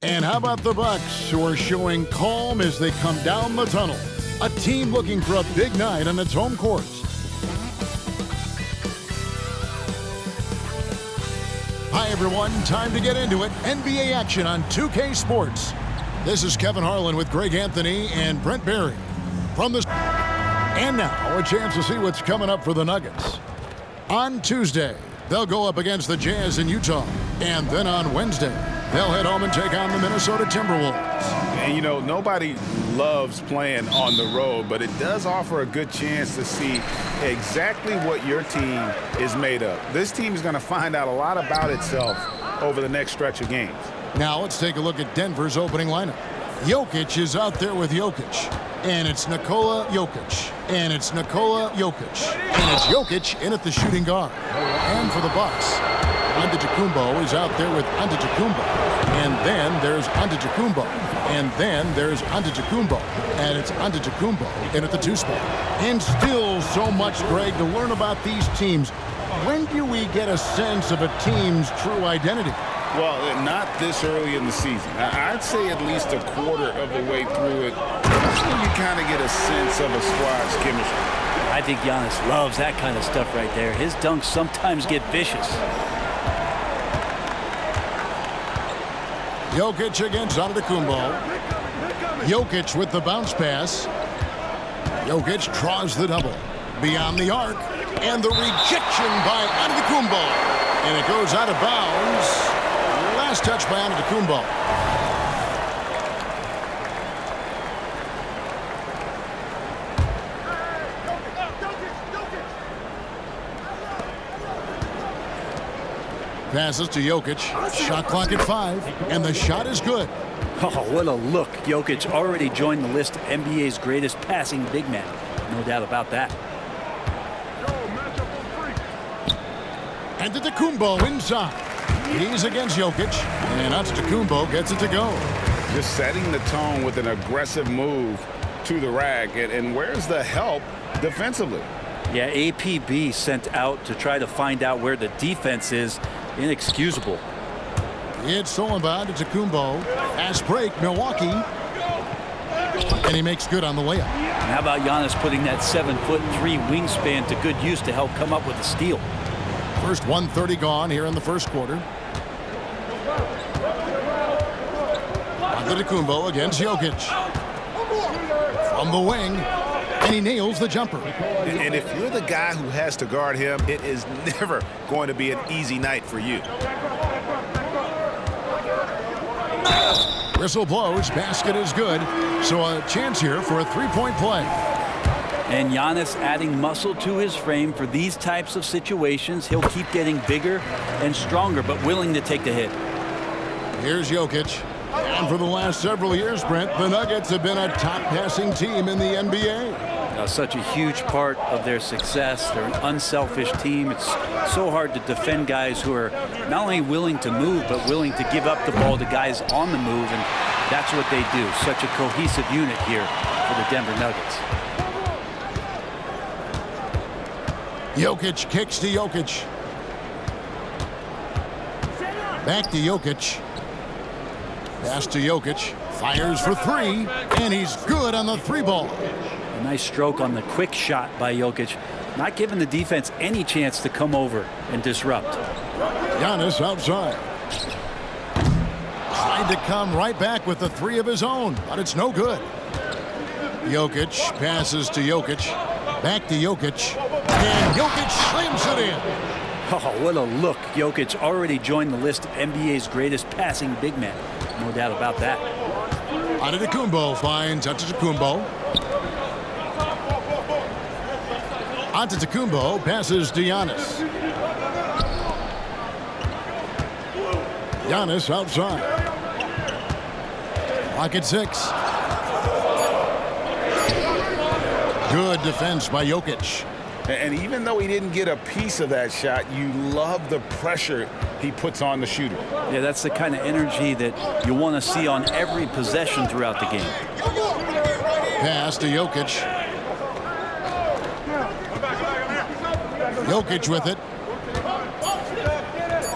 And how about the Bucks, who are showing calm as they come down the tunnel? A team looking for a big night on its home court. Hi, everyone. Time to get into it. NBA action on 2K Sports. This is Kevin Harlan with Greg Anthony and Brent Barry. And now, a chance to see what's coming up for the Nuggets. On Tuesday, they'll go up against the Jazz in Utah. And then on Wednesday, they'll head home and take on the Minnesota Timberwolves. And, you know, nobody loves playing on the road, but it does offer a good chance to see exactly what your team is made of. This team is going to find out a lot about itself over the next stretch of games. Now let's take a look at Denver's opening lineup. Jokic is out there with Jokic. And it's Nikola Jokic. And it's Nikola Jokic. And it's Jokic in at the shooting guard. And for the Bucks, Antetokounmpo is out there with Antetokounmpo. And then there's Antetokounmpo. And then there's Antetokounmpo. And it's Antetokounmpo in at the 2 spot. And still so much, Greg, to learn about these teams. When do we get a sense of a team's true identity? Well, not this early in the season. I'd say at least a quarter of the way through it. That's when you kind of get a sense of a squad's chemistry. I think Giannis loves that kind of stuff right there. His dunks sometimes get vicious. Jokic against Antetokounmpo. Jokic with the bounce pass. Jokic draws the double. Beyond the arc. And the rejection by Antetokounmpo. And it goes out of bounds. Last touch by Antetokounmpo. Passes to Jokic. Shot clock at 5. And the shot is good. Oh, what a look. Jokic already joined the list of NBA's greatest passing big men. No doubt about that. Antetokounmpo inside. He's against Jokic. And Antetokounmpo gets it to go. Just setting the tone with an aggressive move to the rack. And where's the help defensively? Yeah, APB sent out to try to find out where the defense is. Inexcusable. It's stolen by Antetokounmpo. Fast break, Milwaukee. And he makes good on the layup. And how about Giannis putting that 7'3" wingspan to good use to help come up with a steal? First 1:30 gone here in the first quarter. Antetokounmpo against Jokic. From the wing. And he nails the jumper. And if you're the guy who has to guard him, it is never going to be an easy night for you. Whistle blows. Basket is good. So a chance here for a three-point play. And Giannis adding muscle to his frame for these types of situations. He'll keep getting bigger and stronger, but willing to take the hit. Here's Jokic. And for the last several years, Brent, the Nuggets have been a top passing team in the NBA. Such a huge part of their success. They're an unselfish team. It's so hard to defend guys who are not only willing to move, but willing to give up the ball to guys on the move, and that's what they do. Such a cohesive unit here for the Denver Nuggets. Jokic kicks to Jokic. Back to Jokic. Pass to Jokic. Fires for 3. And he's good on the 3-ball. A nice stroke on the quick shot by Jokic. Not giving the defense any chance to come over and disrupt. Giannis outside. Tried to come right back with the 3 of his own, but it's no good. Jokic passes to Jokic. Back to Jokic. And Jokic slams it in. Oh, what a look. Jokic already joined the list of NBA's greatest passing big men. No doubt about that. Antetokounmpo finds Antetokounmpo. Antetokounmpo passes to Giannis. Giannis outside. Clock at 6. Good defense by Jokic. And even though he didn't get a piece of that shot, you love the pressure he puts on the shooter. Yeah, that's the kind of energy that you want to see on every possession throughout the game. Pass to Jokic. Jokic with it.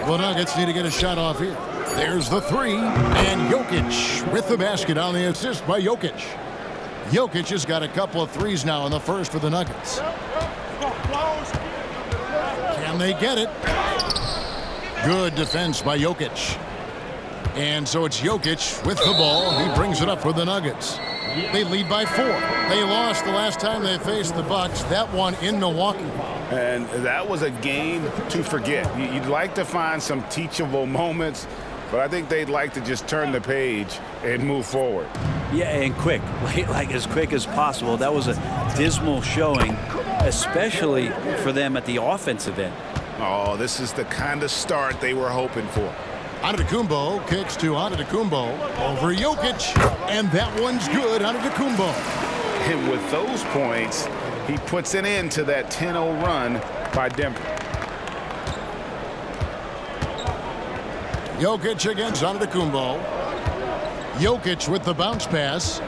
The Nuggets need to get a shot off here. There's the three, and Jokic with the basket on the assist by Jokic. Jokic has got a couple of threes now in the first for the Nuggets. Can they get it? Good defense by Jokic. And so it's Jokic with the ball. He brings it up for the Nuggets. They lead by 4. They lost the last time they faced the Bucks. That one in Milwaukee. And that was a game to forget. You'd like to find some teachable moments, but I think they'd like to just turn the page and move forward. Yeah, and quick, like as quick as possible. That was a dismal showing, especially for them at the offensive end. Oh, this is the kind of start they were hoping for. Antetokounmpo kicks to Antetokounmpo over Jokic, and that one's good. Antetokounmpo. And with those points, he puts an end to that 10-0 run by Denver. Jokic against Antetokounmpo. Jokic with the bounce pass.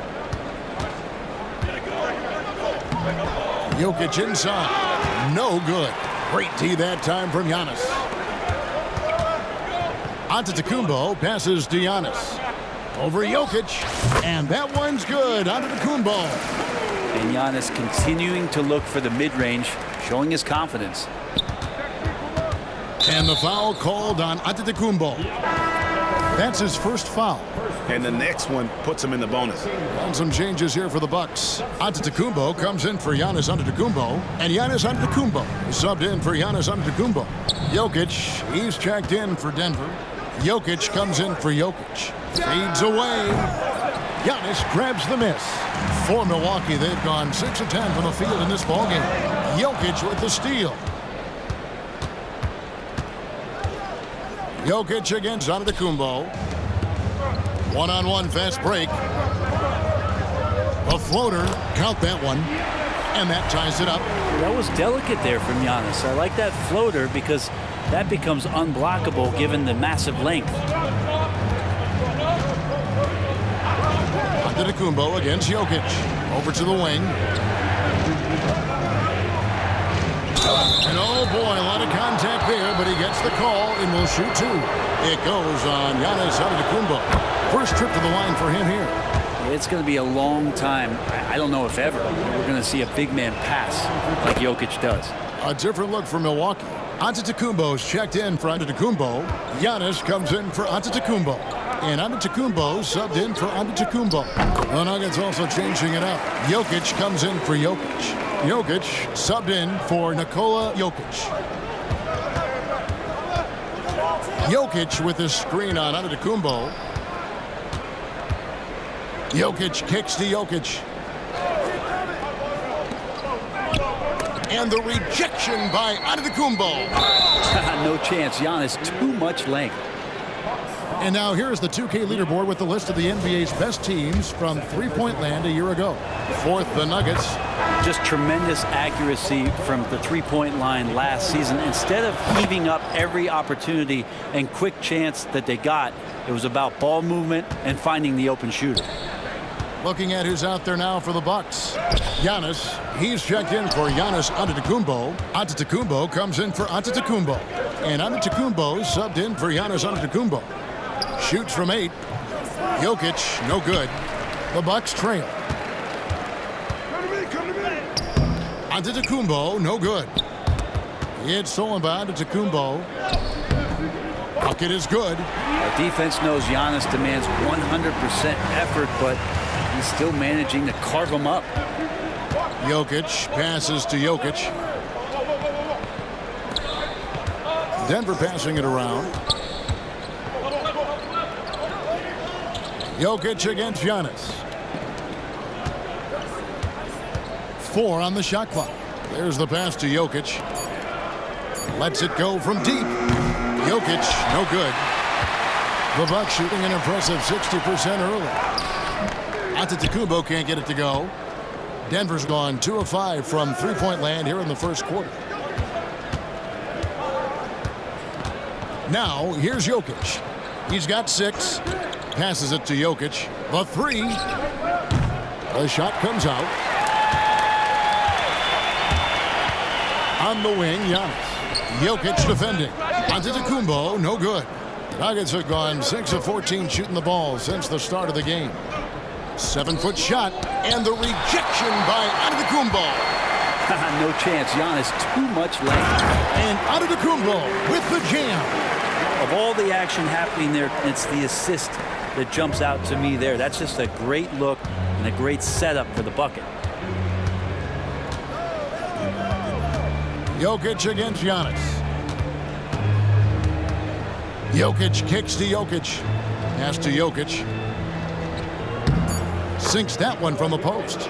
Jokic inside. No good. Great D that time from Giannis. Antetokounmpo passes to Giannis. Over Jokic. And that one's good. Antetokounmpo. And Giannis continuing to look for the mid-range, showing his confidence. And the foul called on Antetokounmpo. That's his first foul. And the next one puts him in the bonus. And some changes here for the Bucks. Antetokounmpo comes in for Giannis Antetokounmpo. And Giannis Antetokounmpo is subbed in for Giannis Antetokounmpo. Jokic, he's checked in for Denver. Jokic comes in for Jokic. Fades away. Giannis grabs the miss. For Milwaukee, they've gone 6 of 10 from the field in this ballgame. Jokic with the steal. Jokic against Antetokounmpo. One-on-one fast break. A floater. Count that one. And that ties it up. That was delicate there from Giannis. I like that floater because that becomes unblockable given the massive length. Antetokounmpo against Jokic. Over to the wing. And oh boy, a lot of contact there, but he gets the call and will shoot 2. It goes on Giannis Antetokounmpo. First trip to the line for him here. It's going to be a long time. I don't know if ever we're going to see a big man pass like Jokic does. A different look for Milwaukee. Antetokounmpo's checked in for Antetokounmpo. Giannis comes in for Antetokounmpo. And Antetokounmpo subbed in for Antetokounmpo. The Nuggets also changing it up. Jokic comes in for Jokic. Jokic subbed in for Nikola Jokic. Jokic with his screen on Antetokounmpo. Jokic kicks to Jokic. And the rejection by Antetokounmpo. No chance. Giannis, too much length. And now here's the 2K leaderboard with the list of the NBA's best teams from three-point land a year ago. Fourth, the Nuggets. Just tremendous accuracy from the three-point line last season. Instead of heaving up every opportunity and quick chance that they got, it was about ball movement and finding the open shooter. Looking at who's out there now for the Bucks. Giannis, he's checked in for Giannis Antetokounmpo. Antetokounmpo comes in for Antetokounmpo. And Antetokounmpo subbed in for Giannis Antetokounmpo. Shoots from 8. Jokic, no good. The Bucks trail. Antetokounmpo, no good. It's stolen by Antetokounmpo. Bucket is good. Our defense knows Giannis demands 100% effort, but he's still managing to carve him up. Jokic passes to Jokic. Denver passing it around. Jokic against Giannis. 4 on the shot clock. There's the pass to Jokic. Lets it go from deep. Jokic, no good. The Bucks shooting an impressive 60% early. Antetokounmpo can't get it to go. Denver's gone 2 of 5 from three-point land here in the first quarter. Now, here's Jokic. He's got 6. Passes it to Jokic. The 3. The shot comes out. On the wing, Giannis. Jokic defending. Antetokounmpo, no good. Nuggets have gone 6 of 14 shooting the ball since the start of the game. 7-foot shot, and the rejection by Antetokounmpo. No chance. Giannis, too much length. And Antetokounmpo with the jam. Of all the action happening there, it's the assist that jumps out to me there. That's just a great look and a great setup for the bucket. Jokic against Giannis. Jokic kicks to Jokic. Pass to Jokic. Sinks that one from the post.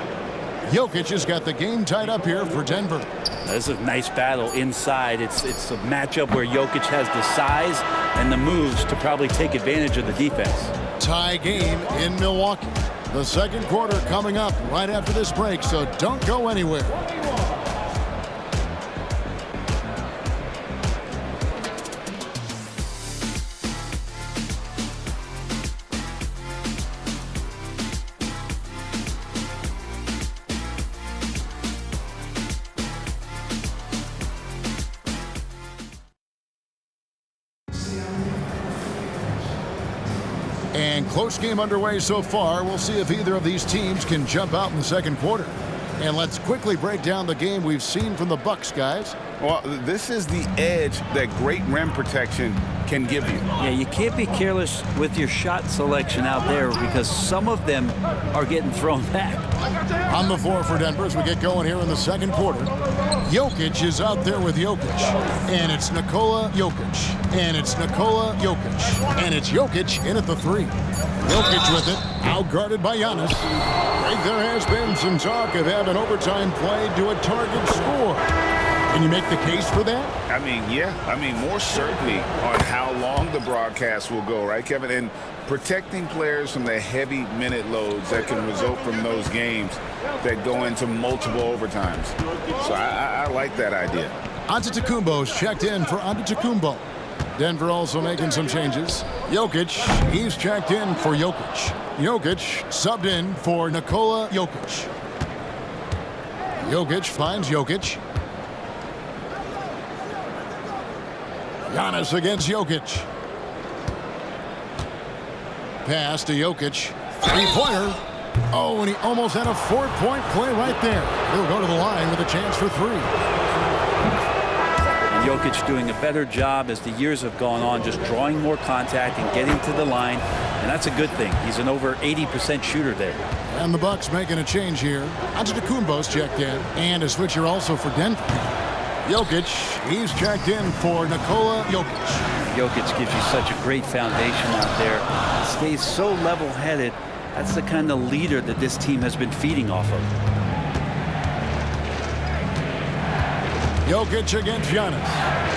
Jokic has got the game tied up here for Denver. This is a nice battle inside. It's a matchup where Jokic has the size and the moves to probably take advantage of the defense. Tie game in Milwaukee. The second quarter coming up right after this break, so don't go anywhere. And close game underway so far. We'll see if either of these teams can jump out in the second quarter. And let's quickly break down the game we've seen from the Bucks, guys. Well, this is the edge that great rim protection can give you. Yeah, you can't be careless with your shot selection out there because some of them are getting thrown back. On the floor for Denver as we get going here in the second quarter. Jokic is out there with Jokic. And it's Nikola Jokic. And it's Nikola Jokic. And it's Jokic in at the three. Jokic with it, outguarded by Giannis. Right, there has been some talk of having overtime played to a target score. Can you make the case for that? I mean, yeah. I mean, more certainly on how long the broadcast will go, right, Kevin? And protecting players from the heavy minute loads that can result from those games that go into multiple overtimes. So I like that idea. Antetokounmpo's checked in for Antetokounmpo. Denver also making some changes. Jokic, he's checked in for Jokic. Jokic subbed in for Nikola Jokic. Jokic finds Jokic. Giannis against Jokic. Pass to Jokic. Three-pointer. Oh, and he almost had a four-point play right there. He'll go to the line with a chance for three. And Jokic doing a better job as the years have gone on, just drawing more contact and getting to the line. And that's a good thing. He's an over 80% shooter there. And the Bucks making a change here. Antetokounmpo's checked in. And a switcher also for Denver. Jokic, he's checked in for Nikola Jokic. Jokic gives you such a great foundation out there. Stays so level-headed. That's the kind of leader that this team has been feeding off of. Jokic against Giannis.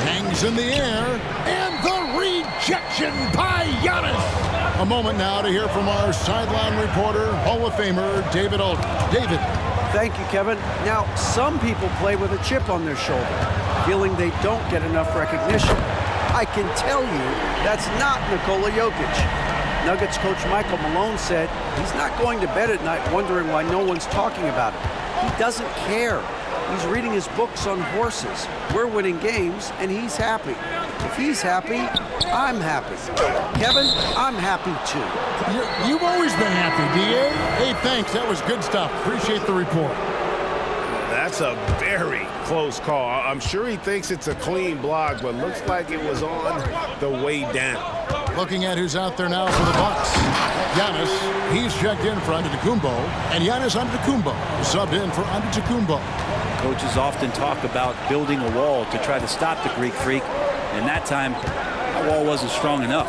Hangs in the air. And the rejection by Giannis. A moment now to hear from our sideline reporter, Hall of Famer David Aldridge. David. Thank you, Kevin. Now, some people play with a chip on their shoulder, feeling they don't get enough recognition. I can tell you that's not Nikola Jokic. Nuggets coach Michael Malone said he's not going to bed at night wondering why no one's talking about it. He doesn't care. He's reading his books on horses. We're winning games, and he's happy. If he's happy, I'm happy. Kevin, I'm happy too. You've always been happy, D.A. Hey, thanks. That was good stuff. Appreciate the report. That's a very close call. I'm sure he thinks it's a clean block, but looks like it was on the way down. Looking at who's out there now for the Bucks. Giannis, he's checked in for Antetokounmpo, and Giannis Antetokounmpo subbed in for Antetokounmpo. Coaches often talk about building a wall to try to stop the Greek Freak, and that time, that wall wasn't strong enough.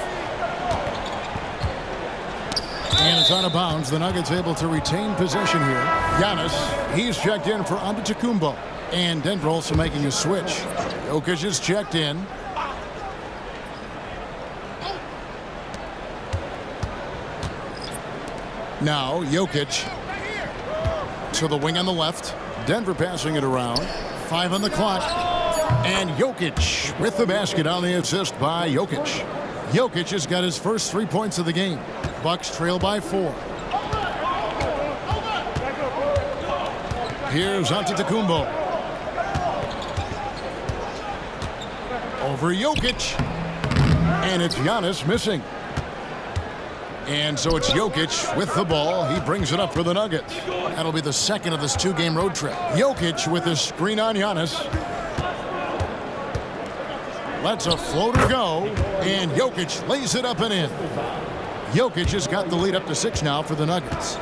And it's out of bounds. The Nuggets able to retain possession here. Giannis, he's checked in for Antetokounmpo. And Denver also making a switch. Jokic is checked in. Now Jokic to the wing on the left. Denver passing it around. 5 on the clock. And Jokic with the basket on the assist by Jokic. Jokic has got his first 3 points of the game. Bucks trail by 4. Here's Antetokounmpo. Over Jokic. And it's Giannis missing. And so it's Jokic with the ball. He brings it up for the Nuggets. That'll be the second of this two-game road trip. Jokic with a screen on Giannis. Lets a floater go. And Jokic lays it up and in. Jokic has got the lead up to 6 now for the Nuggets.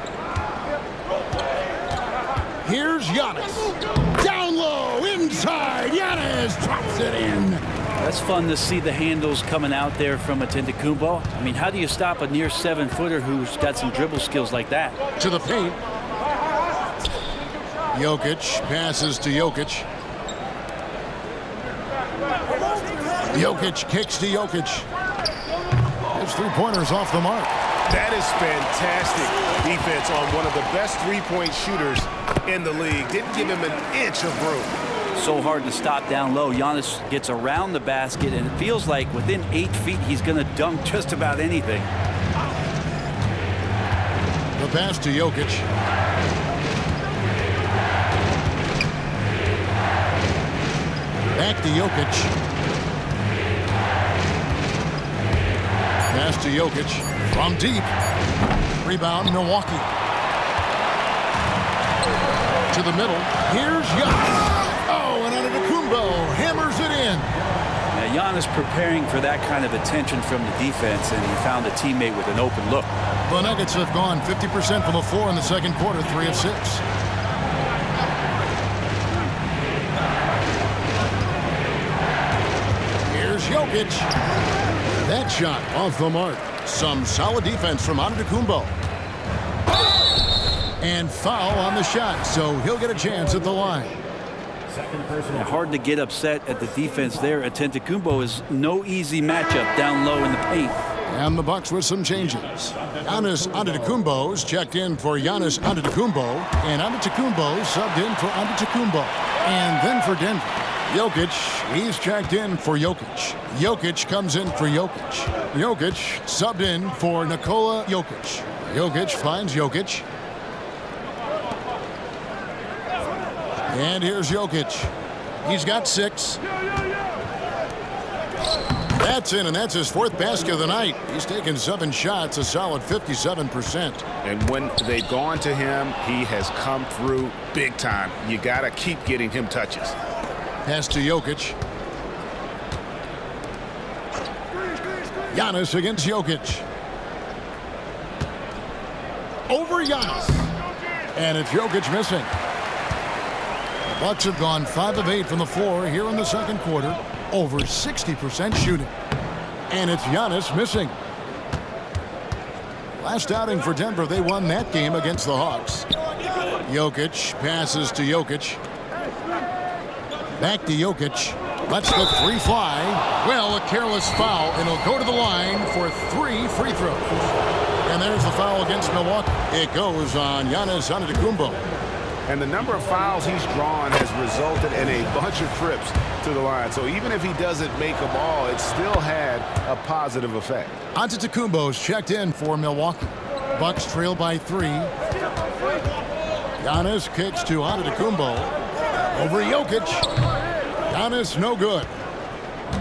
Here's Giannis. Down low, inside. Giannis drops it in. That's fun to see the handles coming out there from Antetokounmpo. I mean, how do you stop a near 7-footer who's got some dribble skills like that? To the paint. Jokic passes to Jokic. Jokic kicks to Jokic. His three-pointers off the mark. That is fantastic defense on one of the best three-point shooters in the league. Didn't give him an inch of room. So hard to stop down low. Giannis gets around the basket, and it feels like within 8 feet he's going to dunk just about anything. The pass to Jokic. Back to Jokic. Pass to Jokic from deep. Rebound, Milwaukee. To the middle. Here's Giannis. Oh, and Antetokounmpo hammers it in. Now, Giannis preparing for that kind of attention from the defense, and he found a teammate with an open look. The Nuggets have gone 50% from the floor in the second quarter, 3 of 6. Here's Jokic. That shot off the mark. Some solid defense from Antetokounmpo. And foul on the shot, so he'll get a chance at the line. Hard to get upset at the defense there. Antetokounmpo is no easy matchup down low in the paint. And the Bucks with some changes. Giannis Antetokounmpo's checked in for Giannis Antetokounmpo, and Antetokounmpo subbed in for Antetokounmpo. And then for Denver, Jokic, he's checked in for Jokic. Jokic comes in for Jokic. Jokic subbed in for Nikola Jokic. Jokic finds Jokic. And here's Jokic. He's got 6. That's in, and that's his 4th basket of the night. He's taken 7 shots, a solid 57%. And when they've gone to him, he has come through big time. You got to keep getting him touches. Pass to Jokic. Giannis against Jokic. Over Giannis. And it's Jokic missing. The Bucks have gone 5 of 8 from the floor here in the second quarter. Over 60% shooting. And it's Giannis missing. Last outing for Denver, they won that game against the Hawks. Jokic passes to Jokic. Back to Jokic. Lets the 3 fly. Well, a careless foul, and he'll go to the line for 3 free throws. And there's the foul against Milwaukee. It goes on Giannis Antetokounmpo. And the number of fouls he's drawn has resulted in a bunch of trips to the line. So even if he doesn't make them all, it still had a positive effect. Antetokounmpo's checked in for Milwaukee. Bucks trail by 3. Giannis kicks to Antetokounmpo. Over Jokic. Giannis no good.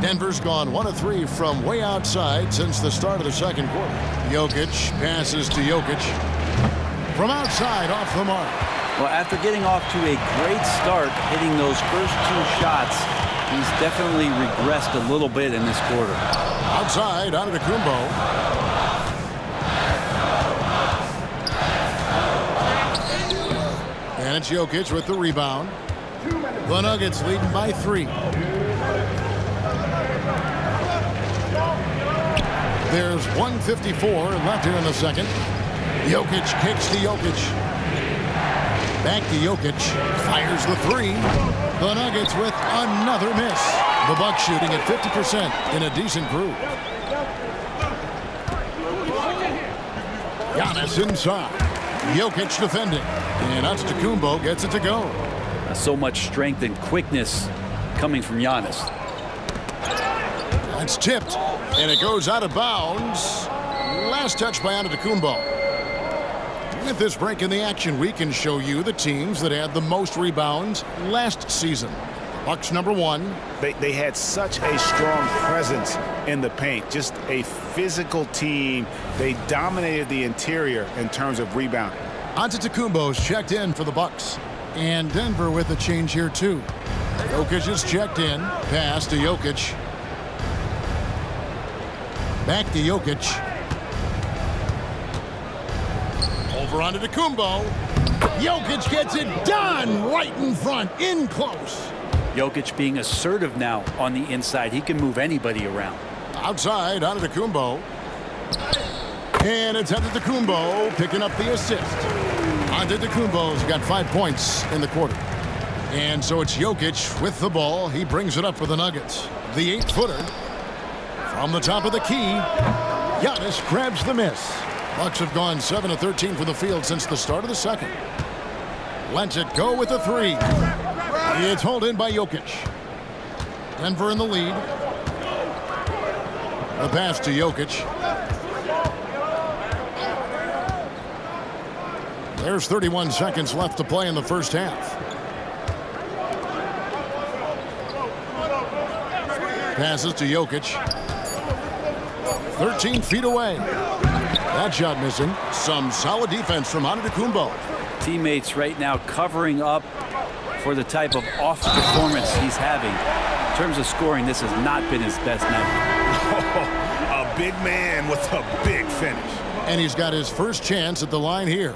Denver's gone 1 of 3 from way outside since the start of the second quarter. Jokic passes to Jokic. From outside off the mark. Well, after getting off to a great start, hitting those first 2 shots, he's definitely regressed a little bit in this quarter. Outside, Antetokounmpo. And it's Jokic with the rebound. The Nuggets leading by 3. There's 1:54 left here in the second. Jokic kicks to Jokic. Back to Jokic. Fires the 3. The Nuggets with another miss. The Bucks shooting at 50% in a decent group. Giannis inside. Jokic defending. And Antetokounmpo gets it to go. So much strength and quickness coming from Giannis. That's tipped. And it goes out of bounds. Last touch by Antetokounmpo. With this break in the action, we can show you the teams that had the most rebounds last season. Bucks number 1. They had such a strong presence in the paint, just a physical team. They dominated the interior in terms of rebounding. Antetokounmpo's checked in for the Bucks. And Denver with a change here, too. Jokic is checked in. Pass to Jokic. Back to Jokic. Over onto Antetokounmpo. Jokic gets it done right in front, in close. Jokic being assertive now on the inside. He can move anybody around. Outside, Antetokounmpo. And it's Antetokounmpo picking up the assist. Antetokounmpo's got 5 points in the quarter. And so it's Jokic with the ball. He brings it up for the Nuggets. The 8-footer from the top of the key. Giannis grabs the miss. Bucks have gone 7 of 13 from the field since the start of the second. Lets it go with a 3. It's hauled in by Jokic. Denver in the lead. The pass to Jokic. There's 31 seconds left to play in the first half. Passes to Jokic. 13 feet away. That shot missing. Some solid defense from Antetokounmpo. Teammates right now covering up for the type of off performance he's having. In terms of scoring, this has not been his best night. A big man with a big finish. And he's got his first chance at the line here.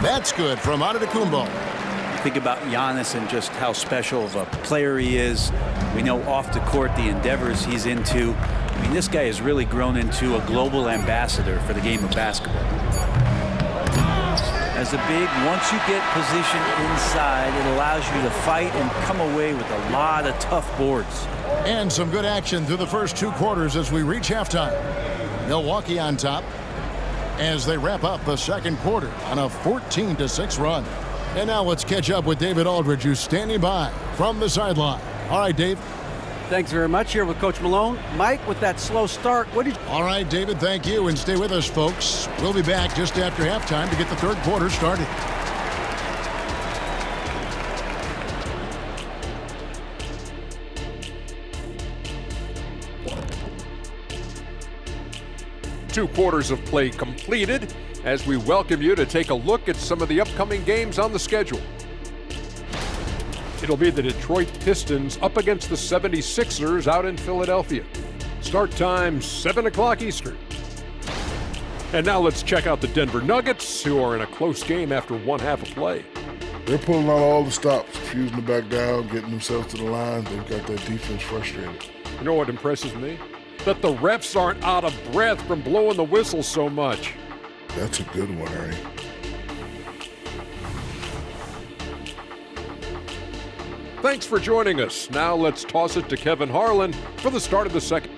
That's good from Antetokounmpo. Think about Giannis and just how special of a player he is. We know off the court the endeavors he's into. I mean, this guy has really grown into a global ambassador for the game of basketball. As a big, once you get positioned inside, it allows you to fight and come away with a lot of tough boards. And some good action through the first 2 quarters as we reach halftime. Milwaukee on top as they wrap up the second quarter on a 14-6 run. And now let's catch up with David Aldridge, who's standing by from the sideline. All right, Dave. Thanks very much. Here with Coach Malone. Mike, with that slow start, what did you... All right, David, thank you. And stay with us, folks. We'll be back just after halftime to get the third quarter started. Two quarters of play completed as we welcome you to take a look at some of the upcoming games on the schedule. It'll be the Detroit Pistons up against the 76ers out in Philadelphia. Start time 7 o'clock Eastern. And now let's check out the Denver Nuggets, who are in a close game after one half of play. They're pulling out all the stops, fusing it back down, getting themselves to the line. They've got that defense frustrated. You know what impresses me? That the refs aren't out of breath from blowing the whistle so much. That's a good one, Ernie. Thanks for joining us. Now let's toss it to Kevin Harlan for the start of the second.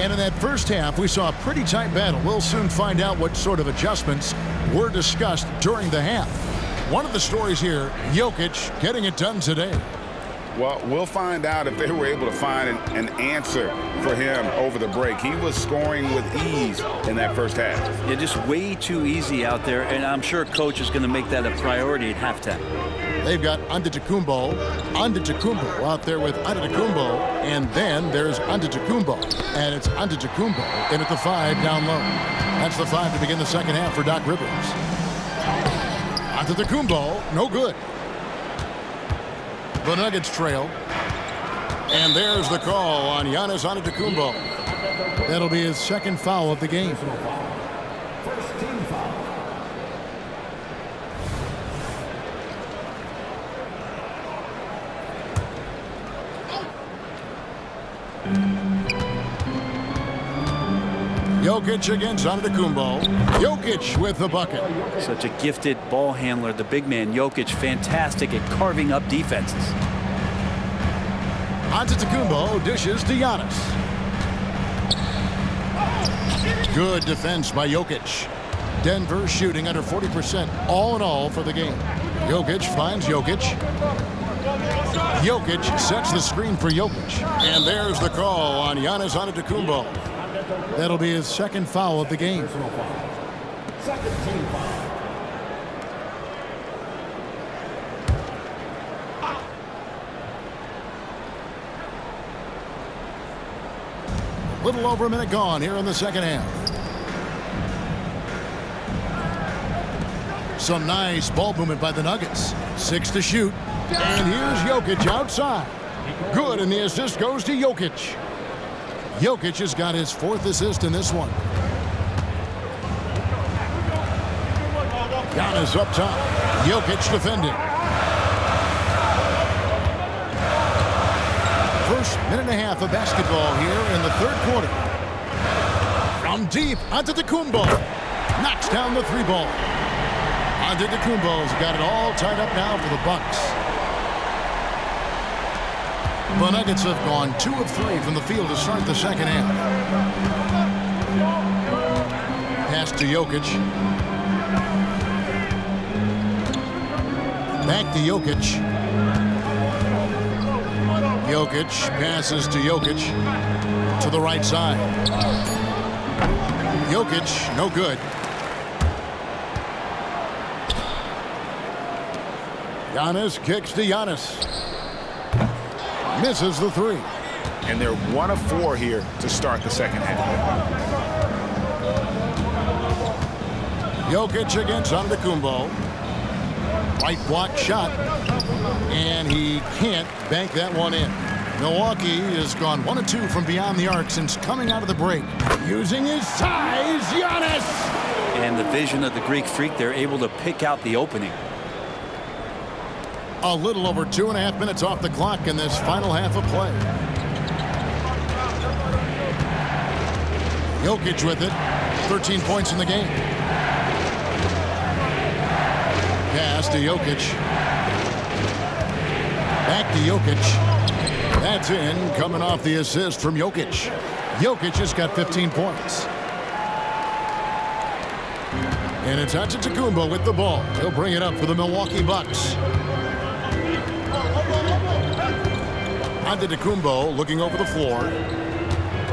And in that first half, we saw a pretty tight battle. We'll soon find out what sort of adjustments were discussed during the half. One of the stories here, Jokic getting it done today. Well, we'll find out if they were able to find an answer for him over the break. He was scoring with ease in that first half. Yeah, just way too easy out there, and I'm sure Coach is going to make that a priority at halftime. They've got Antetokounmpo out there with Antetokounmpo, and then there's Antetokounmpo, and it's Antetokounmpo in at the 5 down low. That's the 5 to begin the second half for Doc Rivers. Antetokounmpo, no good. The Nuggets trail. And there's the call on Giannis Antetokounmpo. That'll be his second foul of the game. Jokic against Antetokounmpo. Jokic with the bucket. Such a gifted ball handler, the big man Jokic, fantastic at carving up defenses. Antetokounmpo dishes to Giannis. Good defense by Jokic. Denver shooting under 40% all in all for the game. Jokic finds Jokic. Jokic sets the screen for Jokic. And there's the call on Giannis Antetokounmpo. That'll be his second foul of the game. A little over a minute gone here in the second half. Some nice ball movement by the Nuggets. 6 to shoot. And here's Jokic outside. Good, and the assist goes to Jokic. Jokic has got his 4th assist in this one. Giannis up top. Jokic defending. First minute and a half of basketball here in the third quarter. From deep, Antetokounmpo knocks down the 3-ball. Antetokounmpo's got it all tied up now for the Bucks. The Nuggets have gone 2 of 3 from the field to start the second half. Pass to Jokic. Back to Jokic. Jokic passes to Jokic to the right side. Jokic, no good. Giannis kicks to Giannis. Misses the 3. And they're 1 of 4 here to start the second half. Jokic against Antetokounmpo. Right block shot. And he can't bank that one in. Milwaukee has gone 1 of 2 from beyond the arc since coming out of the break. Using his size, Giannis! And the vision of the Greek Freak, they're able to pick out the opening. A little over 2.5 minutes off the clock in this final half of play. Jokic with it. 13 points in the game. Pass to Jokic. Back to Jokic. That's in, coming off the assist from Jokic. Jokic has got 15 points. And it's Antetokounmpo with the ball. He'll bring it up for the Milwaukee Bucks. Antetokounmpo looking over the floor.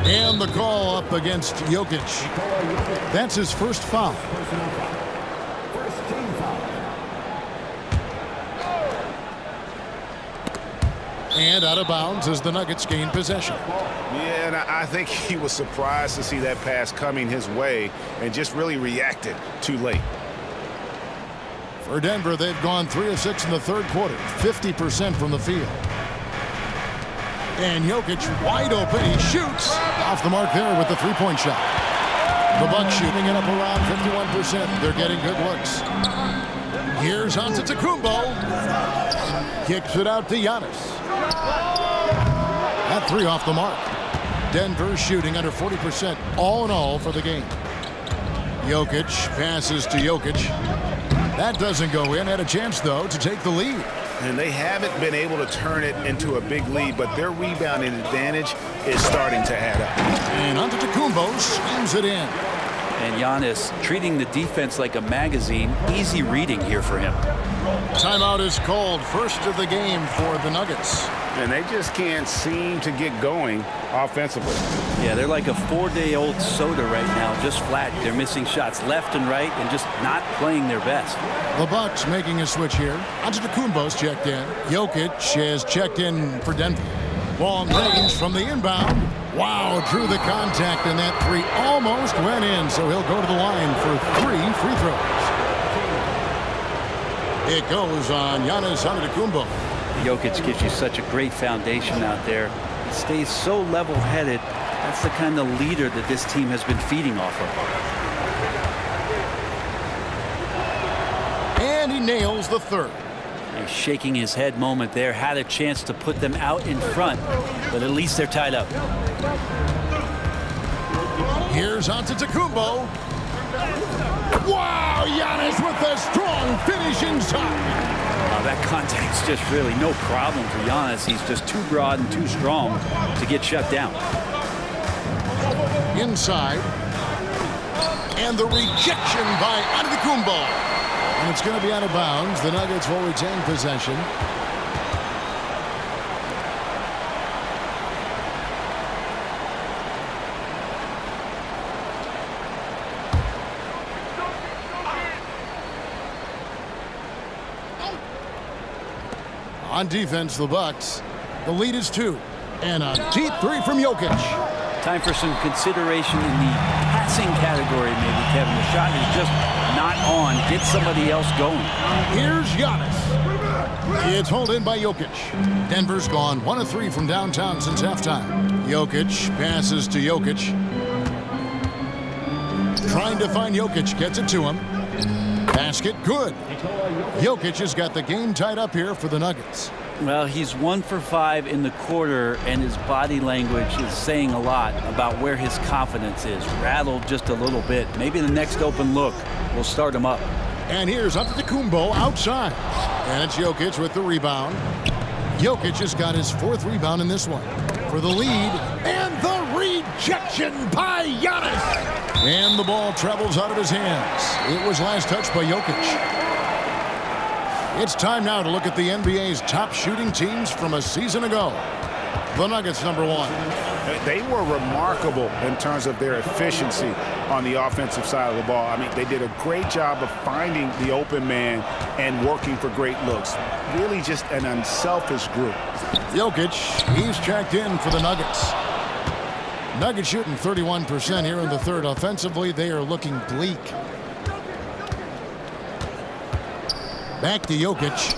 And the call up against Jokic. That's his first foul. And out of bounds as the Nuggets gain possession. Yeah, and I think he was surprised to see that pass coming his way and just really reacted too late. For Denver, they've gone 3 of 6 in the third quarter, 50% from the field. And Jokic wide open. He shoots off the mark there with the 3-point shot. The Bucks shooting it up around 51%. They're getting good looks. Here's Antetokounmpo. Kicks it out to Giannis. That 3 off the mark. Denver shooting under 40% all in all for the game. Jokic passes to Jokic. That doesn't go in. Had a chance, though, to take the lead. And they haven't been able to turn it into a big lead, but their rebounding advantage is starting to add up. And Antetokounmpo slams it in. And Giannis treating the defense like a magazine. Easy reading here for him. Timeout is called. First of the game for the Nuggets. And they just can't seem to get going offensively. Yeah, they're like a 4-day-old soda right now, just flat. They're missing shots left and right and just not playing their best. The Bucks making a switch here. Antetokounmpo's checked in. Jokic has checked in for Denver. Long range from the inbound. Wow, drew the contact, and that 3 almost went in, so he'll go to the line for 3 free throws. It goes on Giannis Antetokounmpo. Jokic gives you such a great foundation out there. He stays so level-headed. That's the kind of leader that this team has been feeding off of. And he nails the 3rd. A shaking his head moment there. Had a chance to put them out in front, but at least they're tied up. Here's Antetokounmpo. Wow, Giannis with a strong finish inside. That contact's just really no problem for Giannis. He's just too broad and too strong to get shut down. Inside. And the rejection by Antetokounmpo. And it's going to be out of bounds. The Nuggets will retain possession. On defense, the Bucks. The lead is 2. And a deep 3 from Jokic. Time for some consideration in the passing category, maybe, Kevin. The shot is just not on. Get somebody else going. Here's Giannis. It's hauled in by Jokic. Denver's gone 1 of 3 from downtown since halftime. Jokic passes to Jokic. Trying to find Jokic, gets it to him. Basket, good. Jokic has got the game tied up here for the Nuggets. Well, he's 1 for 5 in the quarter, and his body language is saying a lot about where his confidence is. Rattled just a little bit. Maybe the next open look will start him up. And here's Antetokounmpo outside. And it's Jokic with the rebound. Jokic has got his 4th rebound in this one. For the lead, and the rejection by Giannis. And the ball travels out of his hands. It was last touched by Jokic. It's time now to look at the NBA's top shooting teams from a season ago. The Nuggets, number 1. They were remarkable in terms of their efficiency on the offensive side of the ball. I mean, they did a great job of finding the open man and working for great looks. Really just an unselfish group. Jokic, he's checked in for the Nuggets. Nuggets shooting 31% here in the third. Offensively, they are looking bleak. Back to Jokic.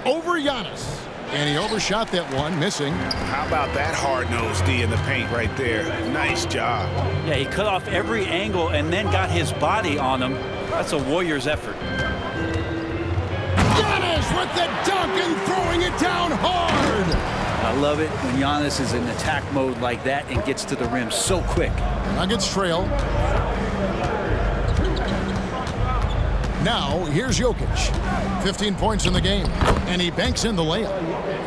Over Giannis. And he overshot that one, missing. How about that hard-nosed D in the paint right there? Nice job. Yeah, he cut off every angle and then got his body on him. That's a Warriors effort. Giannis with the dunk and throwing it down hard. I love it when Giannis is in attack mode like that and gets to the rim so quick. Nuggets trail. Now, here's Jokic. 15 points in the game, and he banks in the layup.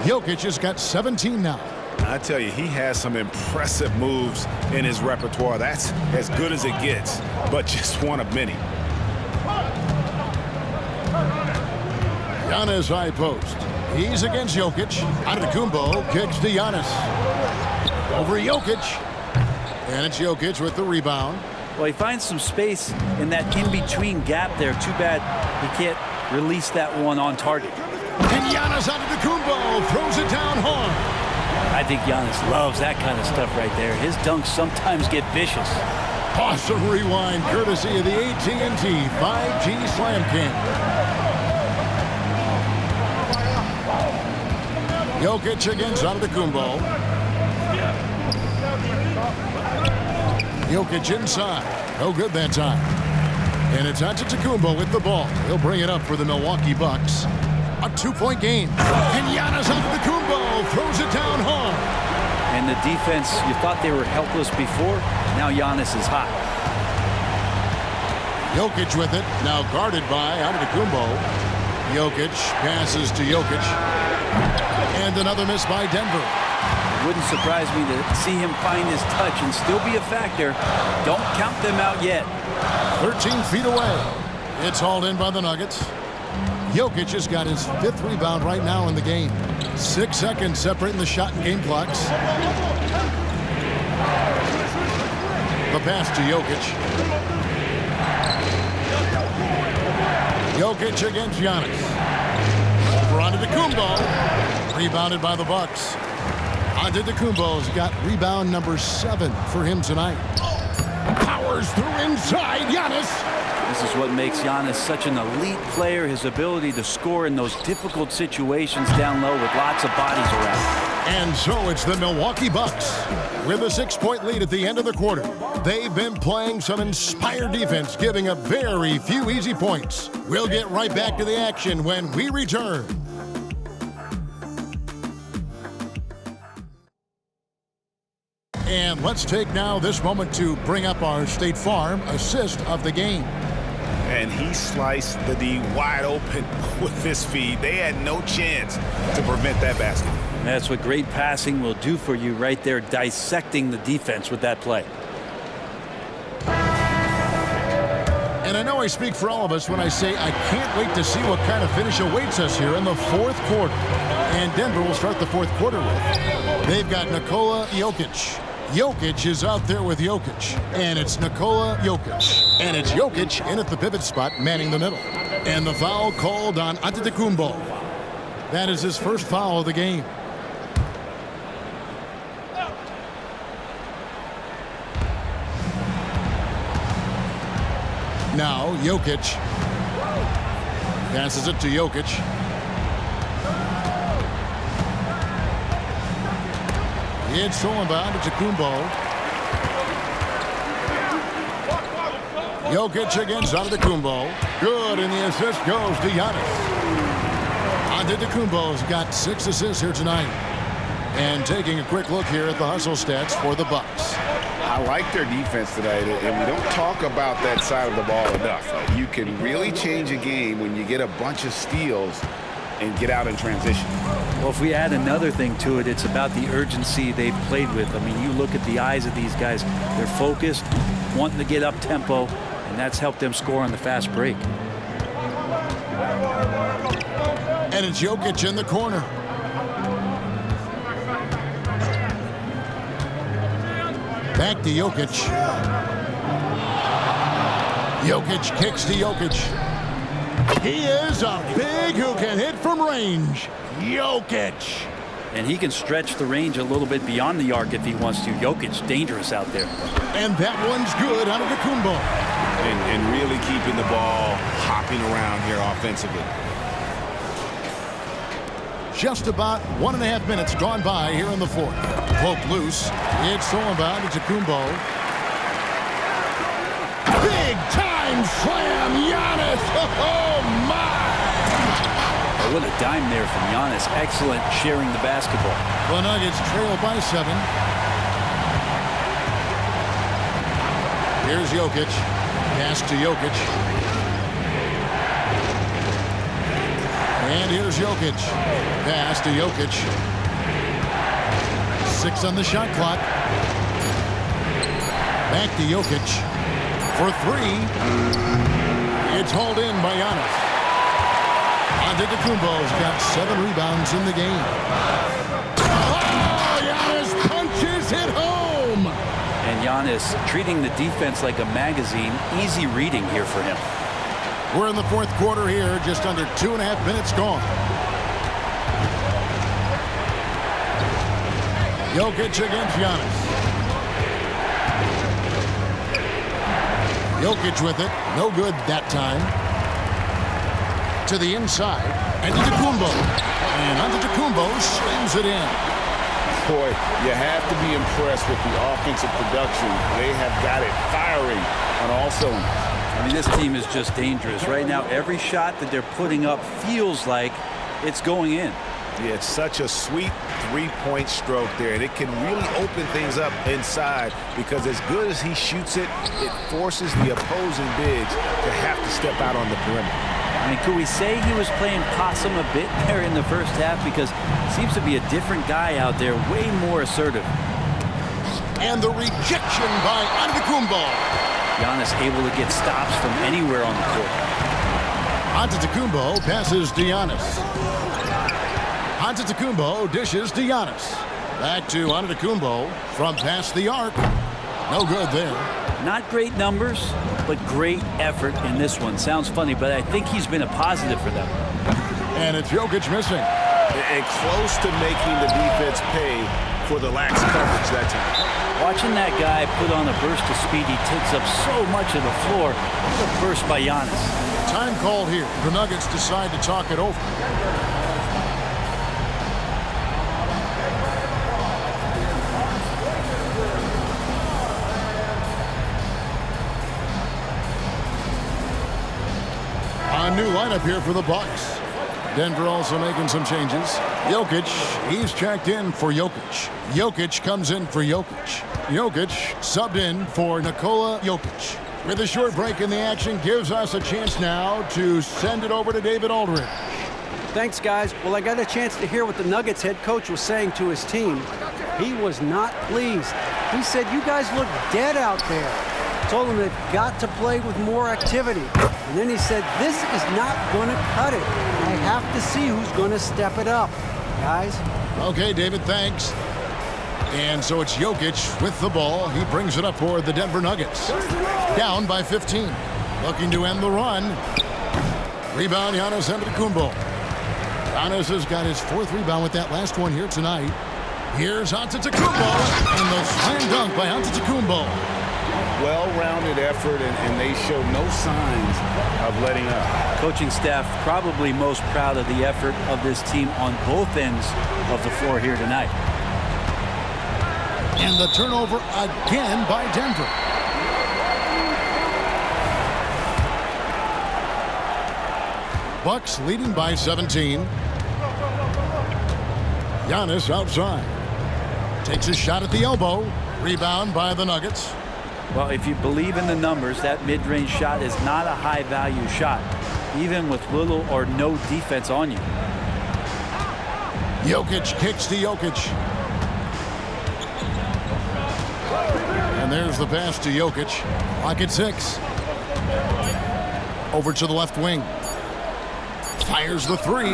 Jokic has got 17 now. I tell you, he has some impressive moves in his repertoire. That's as good as it gets, but just one of many. Giannis high post. He's against Jokic. Antetokounmpo kicks to Giannis. Over Jokic. And it's Jokic with the rebound. Well, he finds some space in that in-between gap there. Too bad he can't release that one on target. And Giannis Antetokounmpo throws it down hard. I think Giannis loves that kind of stuff right there. His dunks sometimes get vicious. Awesome rewind courtesy of the AT&T 5G Slam Cam. Jokic against Antetokounmpo. Jokic inside. No good that time. And it's Antetokounmpo with the ball. He'll bring it up for the Milwaukee Bucks. A 2-point game. And Giannis Antetokounmpo throws it down hard. And the defense, you thought they were helpless before. Now Giannis is hot. Jokic with it. Now guarded by Antetokounmpo. Jokic passes to Jokic. And another miss by Denver. Wouldn't surprise me to see him find his touch and still be a factor. Don't count them out yet. 13 feet away. It's hauled in by the Nuggets. Jokic has got his 5th rebound right now in the game. 6 seconds separating the shot and game clocks. The pass to Jokic. Jokic against Giannis. Over Antetokounmpo. Rebounded by the Bucks. Antetokounmpo's got rebound number 7 for him tonight. Powers through inside. Giannis. This is what makes Giannis such an elite player, his ability to score in those difficult situations down low with lots of bodies around. And so it's the Milwaukee Bucks with a 6-point lead at the end of the quarter. They've been playing some inspired defense, giving up very few easy points. We'll get right back to the action when we return. And let's take now this moment to bring up our State Farm assist of the game. And he sliced the D wide open with his feed. They had no chance to prevent that basket. That's what great passing will do for you right there, dissecting the defense with that play. And I know I speak for all of us when I say I can't wait to see what kind of finish awaits us here in the 4th quarter. And Denver will start the 4th quarter with. They've got Nikola Jokic. Jokic is out there with Jokic. And it's Nikola Jokic. And it's Jokic in at the pivot spot, manning the middle. And the foul called on Antetokounmpo. That is his first foul of the game. Now Jokic passes it to Jokic. It's stolen by Antetokounmpo. Jokic against Antetokounmpo. Good, and the assist goes to Giannis. Antetokounmpo's got 6 assists here tonight. And taking a quick look here at the hustle stats for the Bucks. I like their defense today, and we don't talk about that side of the ball enough. You can really change a game when you get a bunch of steals and get out in transition. Well, if we add another thing to it, it's about the urgency they've played with. I mean, you look at the eyes of these guys. They're focused, wanting to get up tempo, and that's helped them score on the fast break. And it's Jokic in the corner. Back to Jokic. Jokic kicks to Jokic. He is a big who can hit from range. Jokic. And he can stretch the range a little bit beyond the arc if he wants to. Jokic, dangerous out there. And that one's good out of the Kumbo. And really keeping the ball hopping around here offensively. Just about 1.5 minutes gone by here in the fourth. Poke loose. It's stolen by Antetokounmpo. Big time slam, Giannis. Oh my! Oh, what a dime there from Giannis. Excellent sharing the basketball. The Nuggets trail by 7. Here's Jokic. Pass to Jokic. And here's Jokic. Pass to Jokic. 6 on the shot clock. Back to Jokic. For 3. It's hauled in by Giannis. Antetokounmpo's got 7 rebounds in the game. Oh, Giannis punches it home. And Giannis treating the defense like a magazine. Easy reading here for him. We're in the fourth quarter here, just under 2.5 minutes gone. Jokic against Giannis. Jokic with it. No good that time. To the inside. Antetokounmpo. And Antetokounmpo slams it in. Boy, you have to be impressed with the offensive production. They have got it firing on all cylinders. I mean, this team is just dangerous. Right now, every shot that they're putting up feels like it's going in. Yeah, it's such a sweet three-point stroke there, and it can really open things up inside because as good as he shoots it, it forces the opposing bigs to have to step out on the perimeter. I mean, could we say he was playing possum a bit there in the first half? Because it seems to be a different guy out there, way more assertive. And the rejection by Antetokounmpo. Giannis able to get stops from anywhere on the court. Antetokounmpo passes to Giannis. Antetokounmpo dishes to Giannis. Back to Antetokounmpo from past the arc. No good there. Not great numbers, but great effort in this one. Sounds funny, but I think he's been a positive for them. And it's Jokic missing. And close to making the defense pay for the lax coverage that time. Watching that guy put on a burst of speed, he takes up so much of the floor. What a burst by Giannis. Time called here. The Nuggets decide to talk it over. A new lineup here for the Bucks. Denver also making some changes. Jokic, he's checked in for Jokic. Jokic comes in for Jokic. Jokic subbed in for Nikola Jokic. With a short break in the action, gives us a chance now to send it over to David Aldridge. Thanks, guys. Well, I got a chance to hear what the Nuggets head coach was saying to his team. He was not pleased. He said, you guys look dead out there. Told them they've got to play with more activity. And then he said, this is not going to cut it. I have to see who's going to step it up, guys. Okay, David, thanks. And so it's Jokic with the ball. He brings it up for the Denver Nuggets. Down by 15. Looking to end the run. Rebound, Giannis Antetokounmpo. Giannis has got his 4th rebound with that last one here tonight. Here's Antetokounmpo, and the slam dunk by Antetokounmpo. Well-rounded effort, and they show no signs of letting up. Coaching staff probably most proud of the effort of this team on both ends of the floor here tonight. And the turnover again by Denver. Bucks leading by 17. Giannis outside. Takes a shot at the elbow. Rebound by the Nuggets. Well, if you believe in the numbers, that mid-range shot is not a high-value shot, even with little or no defense on you. Jokic kicks to Jokic. And there's the pass to Jokic. Clock at 6. Over to the left wing. Fires the 3.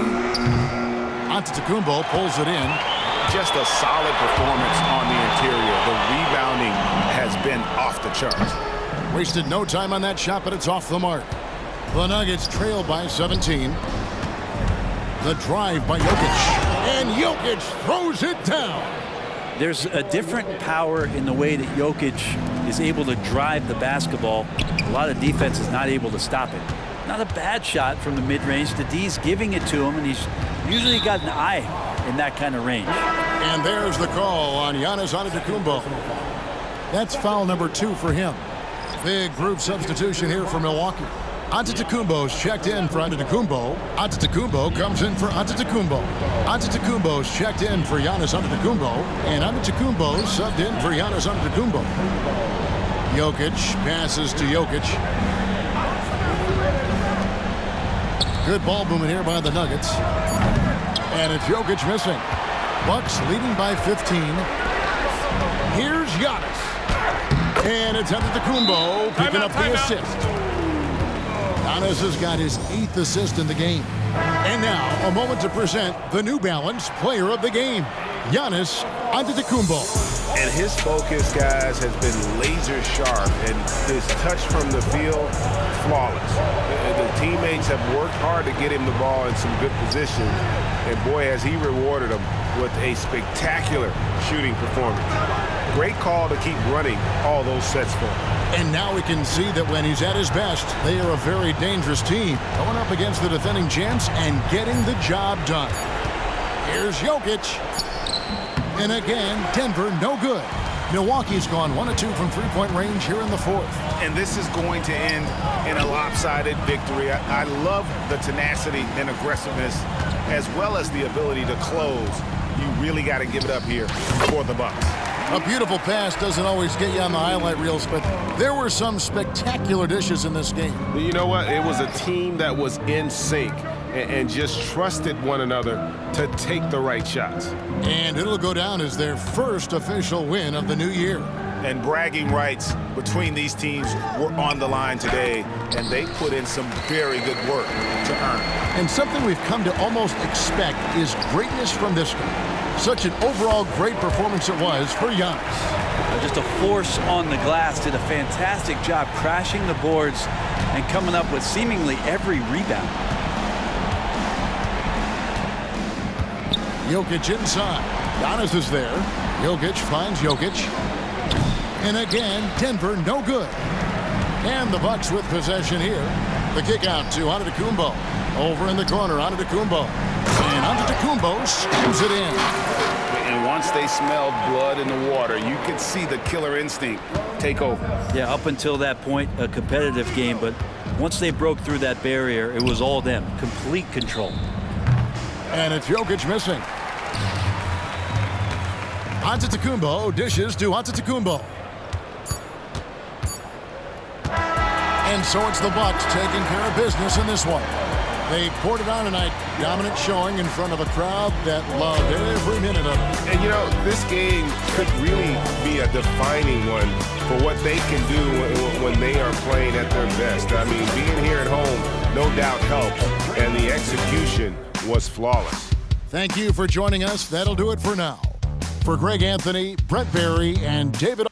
Antetokounmpo pulls it in. Just a solid performance on the interior. The rebounding has been off the charts. Wasted no time on that shot, but it's off the mark. The Nuggets trail by 17. The drive by Jokic. And Jokic throws it down. There's a different power in the way that Jokic is able to drive the basketball. A lot of defense is not able to stop it. Not a bad shot from the mid-range. The D's giving it to him, and he's usually got an eye in that kind of range. And there's the call on Giannis Antetokounmpo. That's foul number 2 for him. Big group substitution here for Milwaukee. Antetokounmpo's checked in for Antetokounmpo. Antetokounmpo comes in for Antetokounmpo. Antetokounmpo's checked in for Giannis Antetokounmpo. And Antetokounmpo's subbed in for Giannis Antetokounmpo. Jokic passes to Jokic. Good ball movement here by the Nuggets. And it's Jokic missing. Bucks leading by 15. Here's Giannis. And it's Antetokounmpo picking up the assist. Giannis has got his 8th assist in the game. And now, a moment to present the New Balance Player of the Game, Giannis Antetokounmpo. And his focus, guys, has been laser sharp, and his touch from the field, flawless. The teammates have worked hard to get him the ball in some good positions, and boy, has he rewarded them with a spectacular shooting performance. Great call to keep running all those sets for him. And now we can see that when he's at his best, they are a very dangerous team, going up against the defending champs and getting the job done. Here's Jokic. And again, Denver no good. Milwaukee's gone 1 of 2 from three-point range here in the 4th. And this is going to end in a lopsided victory. I love the tenacity and aggressiveness, as well as the ability to close. You really got to give it up here for the Bucks. A beautiful pass doesn't always get you on the highlight reels, but there were some spectacular dishes in this game. You know what? It was a team that was in sync and just trusted one another to take the right shots. And it'll go down as their first official win of the new year. And bragging rights between these teams were on the line today, and they put in some very good work to earn it. And something we've come to almost expect is greatness from this guy. Such an overall great performance it was for Giannis. Just a force on the glass, did a fantastic job crashing the boards and coming up with seemingly every rebound. Jokic inside. Giannis is there. Jokic finds Jokic. And again, Denver no good. And the Bucks with possession here. The kick out to Antetokounmpo. Over in the corner, Antetokounmpo. And Antetokounmpo slams it in. And once they smelled blood in the water, you could see the killer instinct take over. Yeah, up until that point, a competitive game, but once they broke through that barrier, it was all them. Complete control. And it's Jokic missing. Antetokounmpo dishes to Antetokounmpo. And so it's the Bucks taking care of business in this one. They poured it on tonight. Dominant showing in front of a crowd that loved every minute of it. And you know, this game could really be a defining one for what they can do when they are playing at their best. I mean, being here at home, no doubt helps, and the execution was flawless. Thank you for joining us. That'll do it for now. For Greg Anthony, Brett Barry, and David